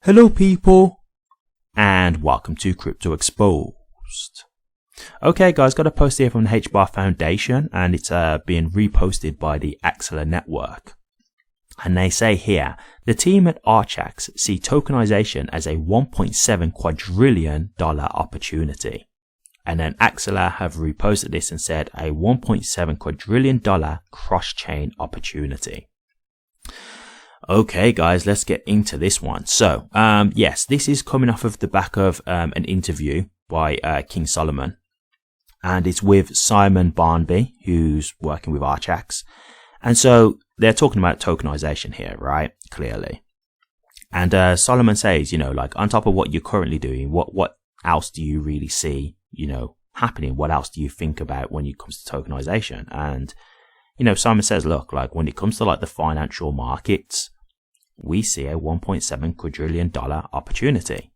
Hello people, and welcome to Crypto Exposed. Okay guys, got a post here from the HBAR Foundation, and it's being reposted by the Axelar Network. And they say here, the team at Archax see tokenization as a $1.7 quadrillion opportunity. And then Axelar have reposted this and said a $1.7 quadrillion cross-chain opportunity. Okay guys, let's get into this one. So, yes, this is coming off of the back of an interview by King Solomon. And it's with Simon Barnaby, who's working with Archax. And so they're talking about tokenization here, right? Clearly. And Solomon says, you know, like on top of what you're currently doing, what else do you really see, you know, happening? What else do you think about when it comes to tokenization? And, you know, Simon says, look, like when it comes to like the financial markets, we see a $1.7 quadrillion opportunity.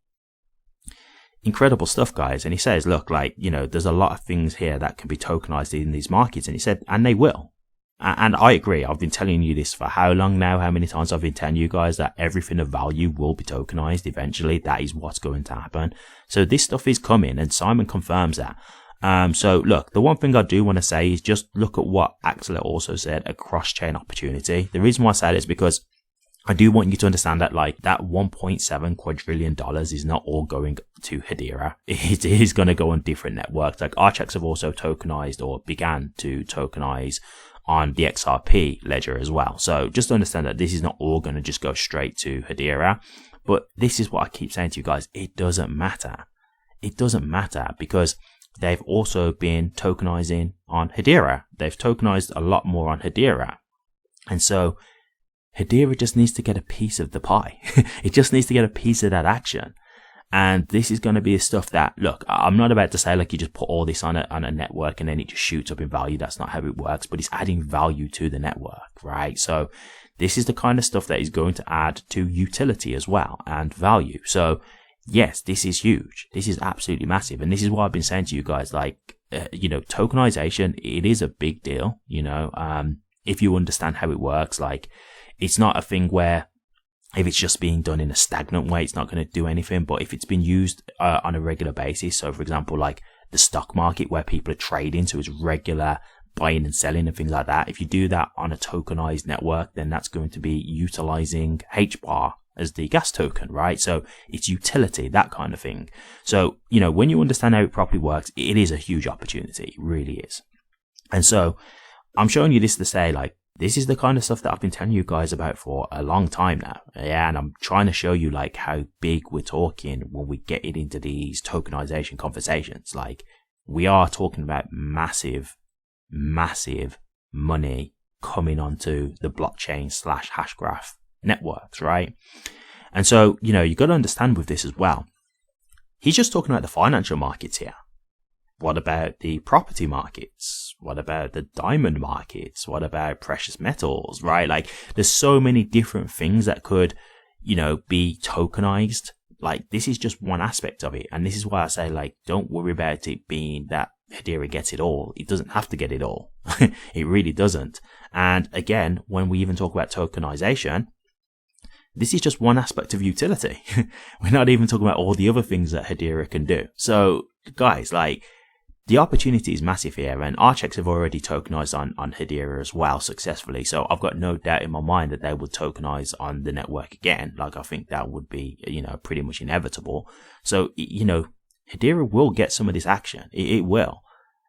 Incredible stuff, guys. And he says, look, like, you know, there's a lot of things here that can be tokenized in these markets. And he said, and they will. And I agree. I've been telling you this for how long now? How many times I've been telling you guys that everything of value will be tokenized eventually. That is what's going to happen. So this stuff is coming, and Simon confirms that. So look, the one thing I do want to say is just look at what Axelar also said, a cross-chain opportunity. The reason why I say that is because I do want you to understand that like that $1.7 quadrillion is not all going to Hedera. It is going to go on different networks. Like Archax have also tokenized or began to tokenize on the XRP ledger as well. So just understand that this is not all going to just go straight to Hedera. But this is what I keep saying to you guys. It doesn't matter. It doesn't matter because they've also been tokenizing on Hedera. They've tokenized a lot more on Hedera. And so Hedera just needs to get a piece of the pie. It just needs to get a piece of that action. And this is going to be stuff that, look, I'm not about to say like you just put all this on a network and then it just shoots up in value. That's not how it works, but it's adding value to the network, right? So this is the kind of stuff that is going to add to utility as well and value. So yes, this is huge. This is absolutely massive. And this is what I've been saying to you guys, like, you know, tokenization, it is a big deal, you know, if you understand how it works. Like, it's not a thing where if it's just being done in a stagnant way, it's not going to do anything. But if it's been used on a regular basis, so for example, like the stock market where people are trading, so it's regular buying and selling and things like that. If you do that on a tokenized network, then that's going to be utilizing HBAR as the gas token, right? So it's utility, that kind of thing. So, you know, when you understand how it properly works, it is a huge opportunity. It really is. And so I'm showing you this to say, like, this is the kind of stuff that I've been telling you guys about for a long time now. Yeah, and I'm trying to show you like how big we're talking when we get it into these tokenization conversations. Like, we are talking about massive, massive money coming onto the blockchain / hashgraph networks, right? And so, you know, you got to understand with this as well. He's just talking about the financial markets here. What about the property markets? What about the diamond markets? What about precious metals, right? Like, there's so many different things that could, you know, be tokenized. Like, this is just one aspect of it. And this is why I say, like, don't worry about it being that Hedera gets it all. It doesn't have to get it all. It really doesn't. And again, when we even talk about tokenization, this is just one aspect of utility. We're not even talking about all the other things that Hedera can do. So, guys, like, the opportunity is massive here, and Archax have already tokenized on Hedera as well successfully. So I've got no doubt in my mind that they would tokenize on the network again. Like, I think that would be, you know, pretty much inevitable. So, you know, Hedera will get some of this action. It will.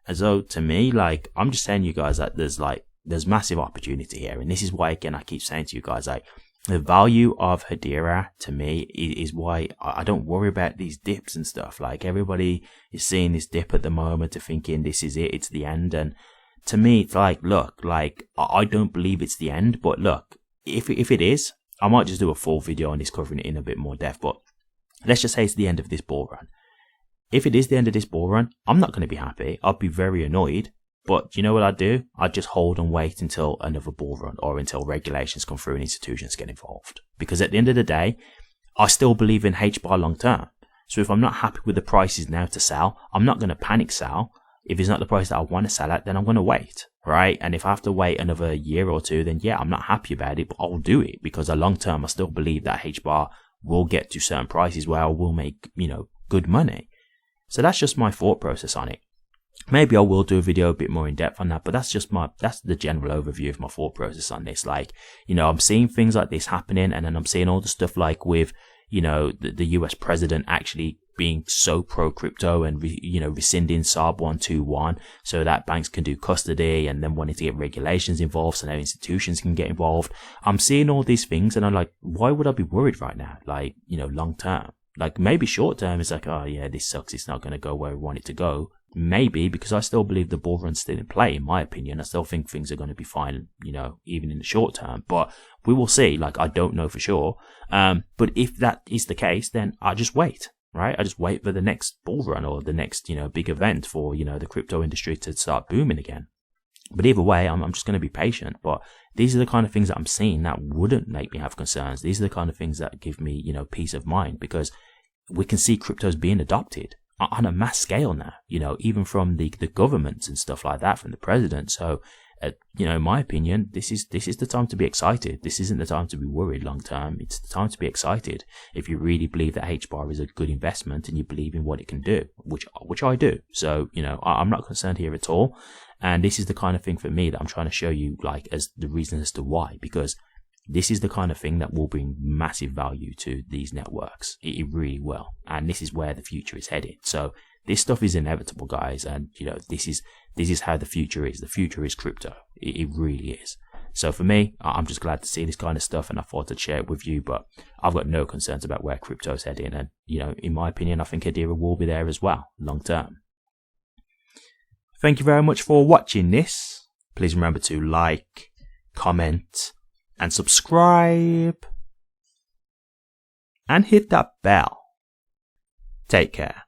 And so to me, like, I'm just saying you guys that there's massive opportunity here. And this is why, again, I keep saying to you guys, like, the value of Hedera to me is why I don't worry about these dips and stuff. Like, everybody is seeing this dip at the moment, thinking this is it, it's the end. And to me, it's like, look, like, I don't believe it's the end, but look, if it is, I might just do a full video on this, covering it in a bit more depth. But let's just say it's the end of this bull run. If it is the end of this bull run, I'm not going to be happy. I'll be very annoyed. But you know what I'd do? I'd just hold and wait until another bull run, or until regulations come through and institutions get involved. Because at the end of the day, I still believe in HBAR long term. So if I'm not happy with the prices now to sell, I'm not going to panic sell. If it's not the price that I want to sell at, then I'm going to wait, right? And if I have to wait another year or two, then yeah, I'm not happy about it, but I'll do it because long term, I still believe that HBAR will get to certain prices where I will make, good money. So that's just my thought process on it. Maybe I will do a video a bit more in depth on that, but that's the general overview of my thought process on this. Like, I'm seeing things like this happening, and then I'm seeing all the stuff like with, the US president actually being so pro crypto and, rescinding SARB 121 so that banks can do custody, and then wanting to get regulations involved so now institutions can get involved. I'm seeing all these things and I'm like, why would I be worried right now? Like, long term, like maybe short term it's like, oh yeah, this sucks. It's not going to go where we want it to go. Maybe, because I still believe the bull run's still in play, in my opinion. I still think things are going to be fine, even in the short term. But we will see. Like, I don't know for sure. But if that is the case, then I just wait, right? I just wait for the next bull run or the next, big event for, the crypto industry to start booming again. But either way, I'm just going to be patient. But these are the kind of things that I'm seeing that wouldn't make me have concerns. These are the kind of things that give me, peace of mind, because we can see cryptos being adopted on a mass scale now, even from the governments and stuff like that, from the president. So, in my opinion, this is the time to be excited. This isn't the time to be worried long term. It's the time to be excited if you really believe that HBAR is a good investment and you believe in what it can do, which I do. So, I'm not concerned here at all. And this is the kind of thing for me that I'm trying to show you, like, as the reason as to why, because this is the kind of thing that will bring massive value to these networks. It really will. And this is where the future is headed. So this stuff is inevitable, guys. And, this is how the future is. The future is crypto. It really is. So for me, I'm just glad to see this kind of stuff, and I thought I'd share it with you. But I've got no concerns about where crypto is heading. And, in my opinion, I think Hedera will be there as well, long term. Thank you very much for watching this. Please remember to like, comment, and subscribe, and hit that bell. Take care.